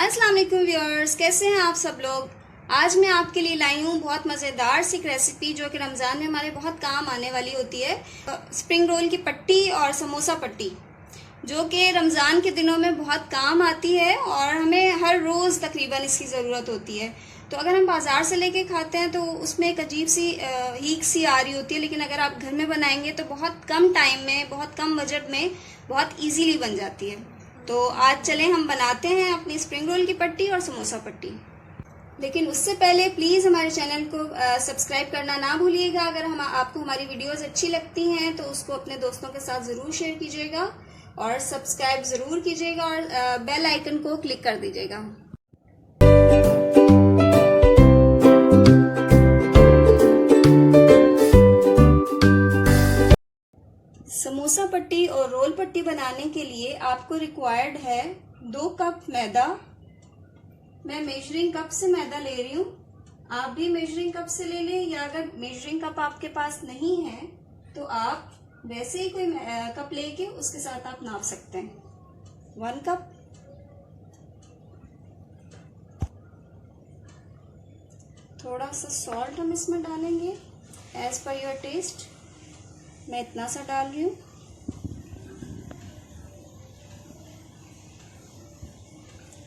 अस्सलाम वालेकुम व्यूअर्स, कैसे हैं आप सब लोग। आज मैं आपके लिए लाई हूँ बहुत मज़ेदार सी रेसिपी जो कि रमज़ान में हमारे बहुत काम आने वाली होती है। स्प्रिंग रोल की पट्टी और समोसा पट्टी जो कि रमज़ान के दिनों में बहुत काम आती है और हमें हर रोज़ तकरीबन इसकी ज़रूरत होती है। तो अगर हम बाज़ार से लेके खाते हैं तो उसमें एक अजीब सी हीक सी आ रही होती है, लेकिन अगर आप घर में बनाएंगे तो बहुत कम टाइम में, बहुत कम बजट में बहुत ईजीली बन जाती है। तो आज चलें हम बनाते हैं अपनी स्प्रिंग रोल की पट्टी और समोसा पट्टी। लेकिन उससे पहले प्लीज़ हमारे चैनल को सब्सक्राइब करना ना भूलिएगा। अगर हम आपको हमारी वीडियोस अच्छी लगती हैं तो उसको अपने दोस्तों के साथ ज़रूर शेयर कीजिएगा और सब्सक्राइब ज़रूर कीजिएगा और बेल आइकन को क्लिक कर दीजिएगा। समोसा पट्टी और रोल पट्टी बनाने के लिए आपको रिक्वायर्ड है 2 कप मैदा। मैं मेजरिंग कप से मैदा ले रही हूँ, आप भी मेजरिंग कप से ले लें, या अगर मेजरिंग कप आपके पास नहीं है तो आप वैसे ही कोई कप लेके उसके साथ आप नाप सकते हैं। 1 कप। थोड़ा सा सॉल्ट हम इसमें डालेंगे एज पर योर टेस्ट। मैं इतना सा डाल रही हूँ।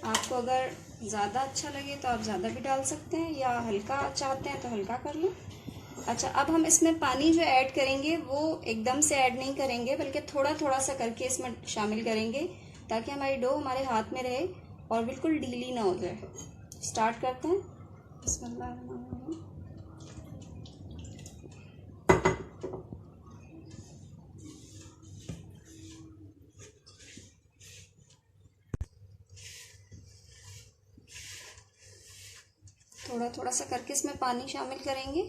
आपको अगर ज़्यादा अच्छा लगे तो आप ज़्यादा भी डाल सकते हैं, या हल्का चाहते हैं तो हल्का कर लें। अच्छा, अब हम इसमें पानी जो ऐड करेंगे वो एकदम से ऐड नहीं करेंगे, बल्कि थोड़ा थोड़ा सा करके इसमें शामिल करेंगे ताकि हमारी डो हमारे हाथ में रहे और बिल्कुल ढीली ना हो जाए। स्टार्ट करते हैं। बिस्मिल्लाह। थोड़ा थोड़ा सा करके इसमें पानी शामिल करेंगे।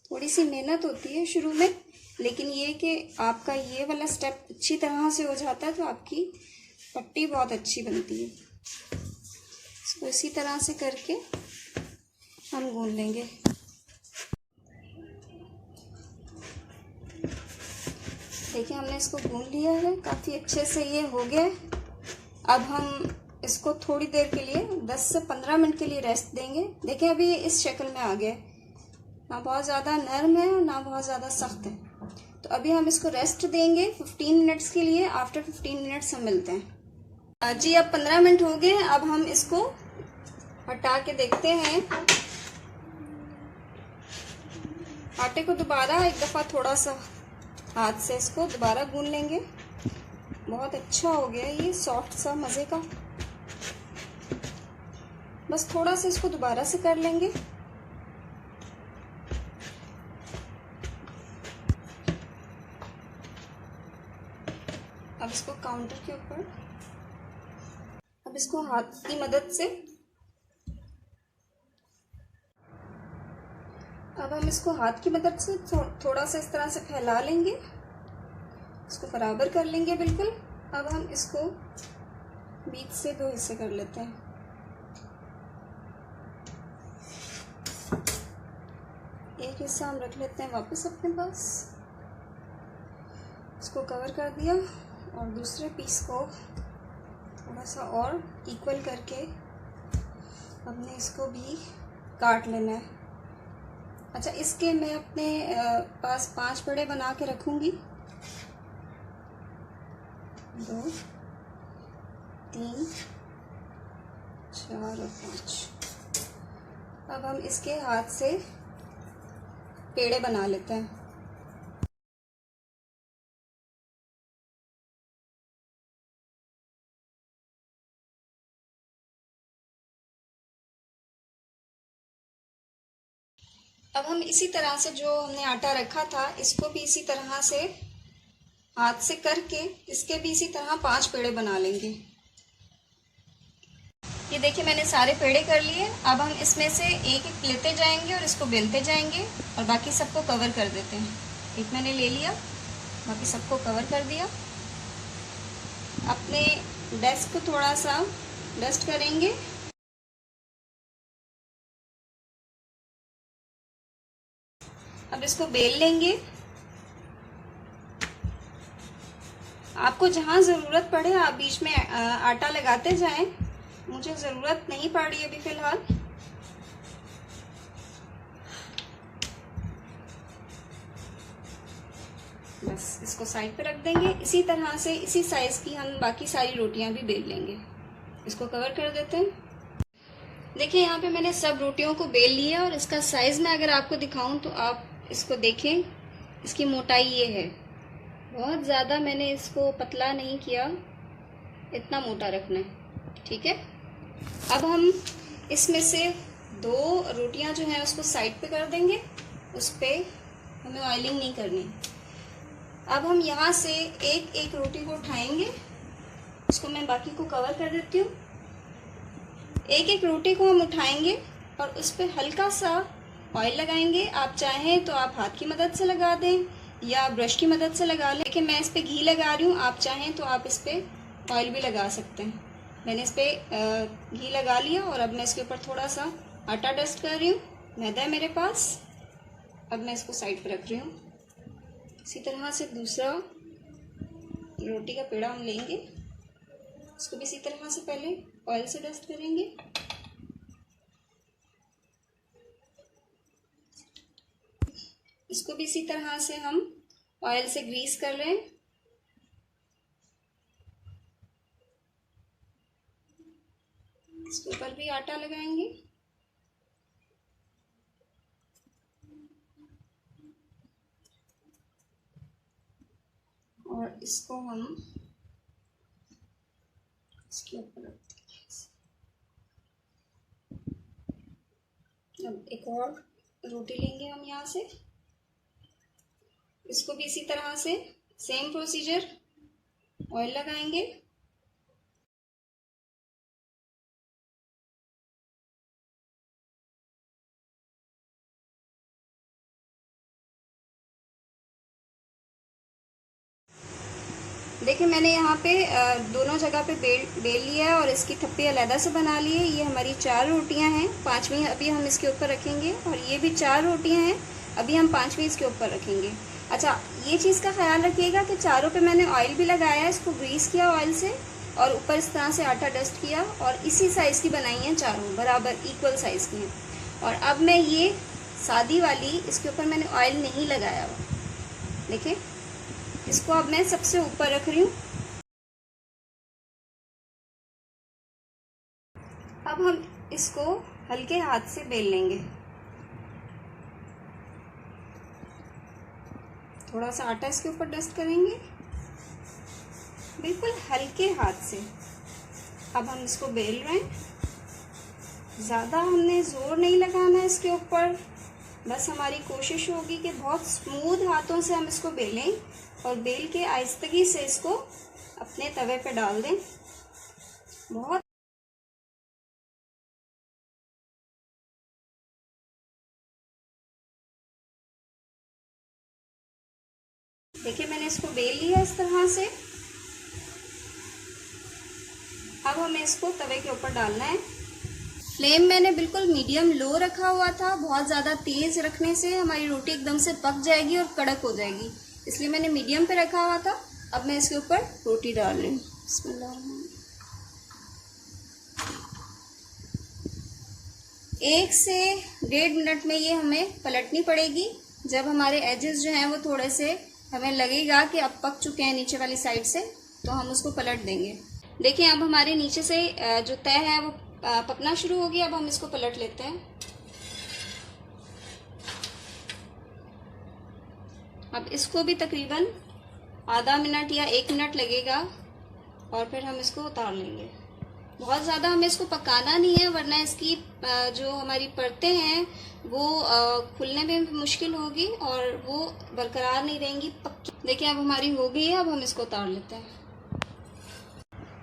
थोड़ी सी मेहनत होती है शुरू में, लेकिन ये कि आपका ये वाला स्टेप अच्छी तरह से हो जाता है तो आपकी पट्टी बहुत अच्छी बनती है। इसको इसी तरह से करके हम गूंद लेंगे। देखिए, हमने इसको गूंद लिया है, काफ़ी अच्छे से ये हो गया। अब हम इसको थोड़ी देर के लिए 10 से 15 मिनट के लिए रेस्ट देंगे। देखिए, अभी ये इस शक्ल में आ गया, ना बहुत ज़्यादा नरम है और ना बहुत ज़्यादा सख्त है। तो अभी हम इसको रेस्ट देंगे 15 मिनट्स के लिए। आफ्टर 15 मिनट्स हम मिलते हैं। जी, अब 15 मिनट हो गए। अब हम इसको हटा के देखते हैं। आटे को दोबारा एक दफ़ा थोड़ा सा हाथ से इसको दोबारा गूंद लेंगे। बहुत अच्छा हो गया ये, सॉफ्ट सा मज़े का। बस थोड़ा सा इसको दोबारा से कर लेंगे। अब इसको काउंटर के ऊपर, अब इसको हाथ की मदद से, अब हम इसको हाथ की मदद से थोड़ा सा इस तरह से फैला लेंगे, इसको बराबर कर लेंगे बिल्कुल। अब हम इसको बीच से 2 हिस्से कर लेते हैं। एक हिस्सा हम रख लेते हैं वापस अपने पास। इसको कवर कर दिया और दूसरे पीस को थोड़ा सा और इक्वल करके हमने इसको भी काट लेना है। अच्छा, इसके मैं अपने पास 5 बड़े बना के रखूँगी। 2, 3, 4 और 5। अब हम इसके हाथ से पेड़े बना लेते हैं। अब हम इसी तरह से जो हमने आटा रखा था इसको भी इसी तरह से हाथ से करके इसके भी इसी तरह 5 पेड़े बना लेंगे। ये देखिए, मैंने सारे पेड़े कर लिए। अब हम इसमें से एक एक लेते जाएंगे और इसको बेलते जाएंगे और बाकी सबको कवर कर देते हैं। एक मैंने ले लिया, बाकी सबको कवर कर दिया। अपने डेस्क को थोड़ा सा डस्ट करेंगे। अब इसको बेल लेंगे। आपको जहां ज़रूरत पड़े आप बीच में आटा लगाते जाएं। मुझे ज़रूरत नहीं पड़ रही अभी फ़िलहाल। बस इसको साइड पे रख देंगे। इसी तरह से इसी साइज़ की हम बाकी सारी रोटियां भी बेल लेंगे। इसको कवर कर देते हैं। देखिए यहाँ पे मैंने सब रोटियों को बेल लिया और इसका साइज़ मैं अगर आपको दिखाऊं तो आप इसको देखें। इसकी मोटाई ये है। बहुत ज़्यादा मैंने इसको पतला नहीं किया, इतना मोटा रखना है, ठीक है। अब हम इसमें से 2 रोटियां जो हैं उसको साइड पे कर देंगे। उस पर हमें ऑयलिंग नहीं करनी। अब हम यहाँ से एक एक रोटी को उठाएंगे। उसको मैं बाकी को कवर कर देती हूँ। एक एक रोटी को हम उठाएंगे और उस पर हल्का सा ऑयल लगाएंगे। आप चाहें तो आप हाथ की मदद से लगा दें या ब्रश की मदद से लगा लें। लेकिन मैं इस पर घी लगा रही हूँ, आप चाहें तो आप इस पर ऑयल भी लगा सकते हैं। मैंने इस पर घी लगा लिया और अब मैं इसके ऊपर थोड़ा सा आटा डस्ट कर रही हूँ। मैदा है मेरे पास। अब मैं इसको साइड पर रख रही हूँ। इसी तरह से दूसरा रोटी का पेड़ा हम लेंगे। इसको भी इसी तरह से पहले ऑयल से डस्ट करेंगे। इसको भी इसी तरह से हम ऑयल से ग्रीस कर रहे हैं। इसके ऊपर भी आटा लगाएंगे। और इसको हम इसके ऊपर रख देंगे। अब एक और रोटी लेंगे हम यहाँ से। इसको भी इसी तरह से सेम प्रोसीजर, ऑयल लगाएंगे। देखिए मैंने यहाँ पे दोनों जगह पे बेल लिया है और इसकी थप्पी अलग से बना ली है। ये हमारी 4 रोटियां हैं। 5वीं अभी हम इसके ऊपर रखेंगे और ये भी 4 रोटियां हैं। अभी हम 5वीं इसके ऊपर रखेंगे। अच्छा, ये चीज़ का ख्याल रखिएगा कि चारों पे मैंने ऑयल भी लगाया है। इसको ग्रीस किया ऑयल से और ऊपर इस तरह से आटा डस्ट किया और इसी साइज़ की बनाई है। चारों बराबर इक्वल साइज़ की हैं। और अब मैं ये सादी वाली, इसके ऊपर मैंने ऑयल नहीं लगाया हुआ। देखिए, इसको अब मैं सबसे ऊपर रख रही हूँ। अब हम इसको हल्के हाथ से बेल लेंगे। थोड़ा सा आटा इसके ऊपर डस्ट करेंगे, बिल्कुल हल्के हाथ से। अब हम इसको बेल रहे हैं। ज़्यादा हमने ज़ोर नहीं लगाना है इसके ऊपर। बस हमारी कोशिश होगी कि बहुत स्मूथ हाथों से हम इसको बेलें और बेल के आहिस्तगी से इसको अपने तवे पे डाल दें। बहुत देखिए मैंने इसको बेल लिया इस तरह से। अब हमें इसको तवे के ऊपर डालना है। फ्लेम मैंने बिल्कुल मीडियम लो रखा हुआ था। बहुत ज़्यादा तेज़ रखने से हमारी रोटी एकदम से पक जाएगी और कड़क हो जाएगी, इसलिए मैंने मीडियम पे रखा हुआ था। अब मैं इसके ऊपर रोटी डाल रही हूँ। बिस्मिल्लाह। 1 से 1.5 मिनट में ये हमें पलटनी पड़ेगी। जब हमारे एजेस जो हैं वो थोड़े से हमें लगेगा कि अब पक चुके हैं नीचे वाली साइड से, तो हम उसको पलट देंगे। देखिए अब हमारे नीचे से जो तय है वो पकना शुरू हो गया। अब हम इसको पलट लेते हैं। अब इसको भी तकरीबन आधा मिनट या 1 मिनट लगेगा और फिर हम इसको उतार लेंगे। बहुत ज़्यादा हमें इसको पकाना नहीं है, वरना इसकी जो हमारी परतें हैं वो खुलने में भी मुश्किल होगी और वो बरकरार नहीं रहेंगी, पक्की। देखिए अब हमारी हो गई है। अब हम इसको उतार लेते हैं।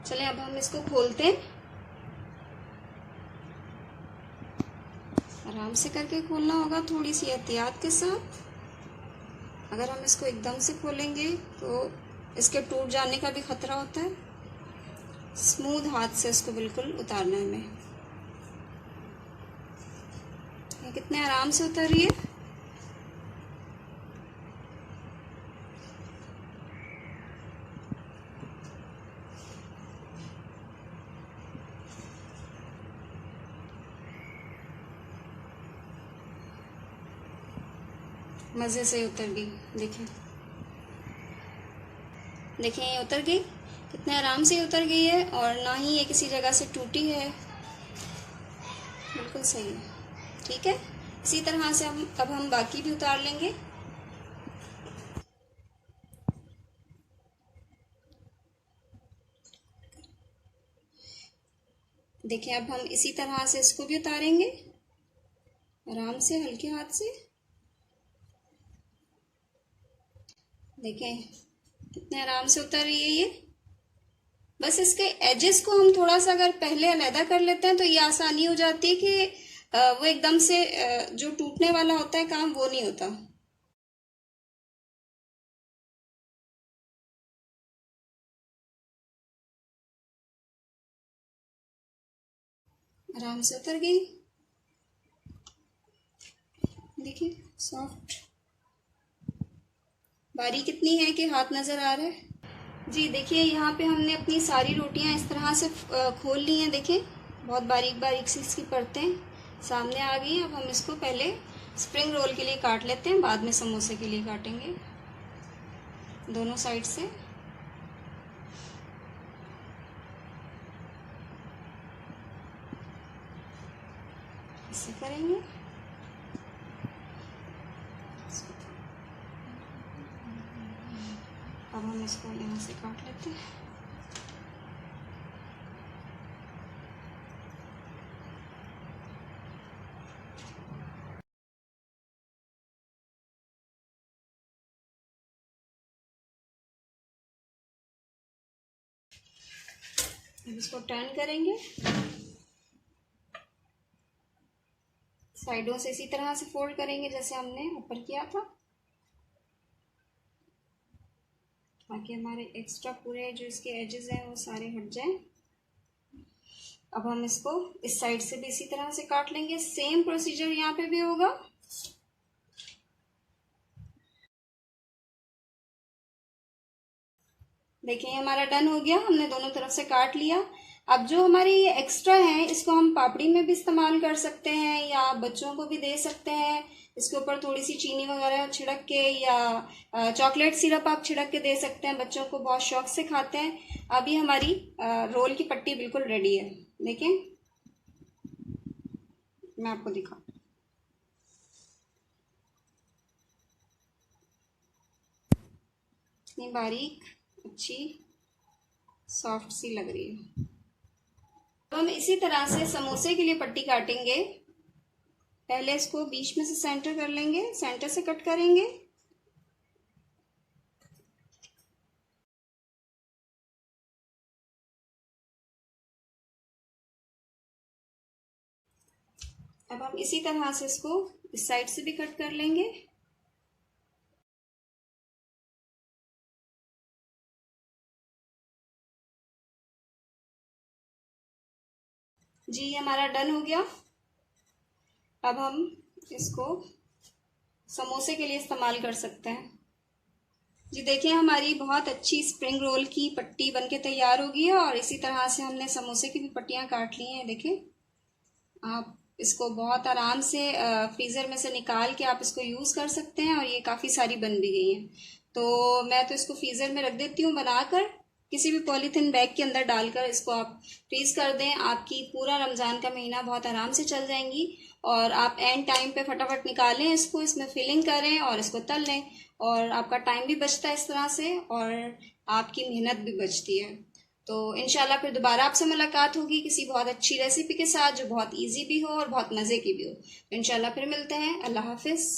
चलें अब हम इसको खोलते हैं। आराम से करके खोलना होगा, थोड़ी सी एहतियात के साथ। अगर हम इसको एकदम से खोलेंगे तो इसके टूट जाने का भी खतरा होता है। स्मूथ हाथ से इसको बिल्कुल उतारना है हमें। ये कितने आराम से उतर रही है। मज़े से उतर गई। देखिए देखिए, ये उतर गई, कितने आराम से उतर गई है, और ना ही ये किसी जगह से टूटी है, बिल्कुल सही है। ठीक है, इसी तरह से हम बाकी भी उतार लेंगे। देखिए, अब हम इसी तरह से इसको भी उतारेंगे, आराम से, हल्के हाथ से। देखें कितने आराम से उतर रही है ये। बस इसके एजेस को हम थोड़ा सा अगर पहले अलहदा कर लेते हैं तो ये आसानी हो जाती है कि वो एकदम से जो टूटने वाला होता है काम, वो नहीं होता। आराम से उतर गई। देखिए सॉफ्ट, बारीक कितनी है कि हाथ नजर आ रहा है। जी देखिए, यहाँ पे हमने अपनी सारी रोटियां इस तरह से खोल ली हैं। देखिए बहुत बारीक बारीक सी इसकी परतें सामने आ गई हैं। अब हम इसको पहले स्प्रिंग रोल के लिए काट लेते हैं, बाद में समोसे के लिए काटेंगे। दोनों साइड से ऐसे करेंगे। अब हम इसको यहाँ से काट लेते हैं। अब इसको टर्न करेंगे, साइडों से इसी तरह से फोल्ड करेंगे जैसे हमने ऊपर किया था, ताकि हमारे एक्स्ट्रा पूरे जो इसके एजेस हैं वो सारे हट जाएं। अब हम इसको इस साइड से भी इसी तरह से काट लेंगे। सेम प्रोसीजर यहाँ पे भी होगा। देखिए हमारा डन हो गया, हमने दोनों तरफ से काट लिया। अब जो हमारे ये एक्स्ट्रा है इसको हम पापड़ी में भी इस्तेमाल कर सकते हैं या बच्चों को भी दे सकते हैं। इसके ऊपर थोड़ी सी चीनी वगैरह छिड़क के या चॉकलेट सिरप आप छिड़क के दे सकते हैं, बच्चों को बहुत शौक से खाते हैं। अभी हमारी रोल की पट्टी बिल्कुल रेडी है। देखें, मैं आपको दिखाऊं। इतनी बारीक, अच्छी, सॉफ्ट सी लग रही है। तो हम इसी तरह से समोसे के लिए पट्टी काटेंगे। पहले इसको बीच में से सेंटर कर लेंगे, सेंटर से कट करेंगे। अब हम इसी तरह से इसको इस साइड से भी कट कर लेंगे। जी हमारा डन हो गया। अब हम इसको समोसे के लिए इस्तेमाल कर सकते हैं। जी देखिए, हमारी बहुत अच्छी स्प्रिंग रोल की पट्टी बनके तैयार हो गई है, और इसी तरह से हमने समोसे की भी पट्टियां काट ली हैं। देखिए, आप इसको बहुत आराम से फ्रीज़र में से निकाल के आप इसको यूज़ कर सकते हैं, और ये काफ़ी सारी बन भी गई हैं। तो मैं तो इसको फ्रीज़र में रख देती हूँ बनाकर, किसी भी पॉलीथिन बैग के अंदर डालकर इसको आप फ्रीज़ कर दें। आपकी पूरा रमज़ान का महीना बहुत आराम से चल जाएंगी, और आप एंड टाइम पे फटाफट निकालें इसको, इसमें फिलिंग करें और इसको तल लें, और आपका टाइम भी बचता है इस तरह से, और आपकी मेहनत भी बचती है। तो इंशाल्लाह फिर दोबारा आपसे मुलाकात होगी किसी बहुत अच्छी रेसिपी के साथ, जो बहुत इजी भी हो और बहुत मज़े की भी हो। तो इंशाल्लाह फिर मिलते हैं। अल्लाह हाफिज़।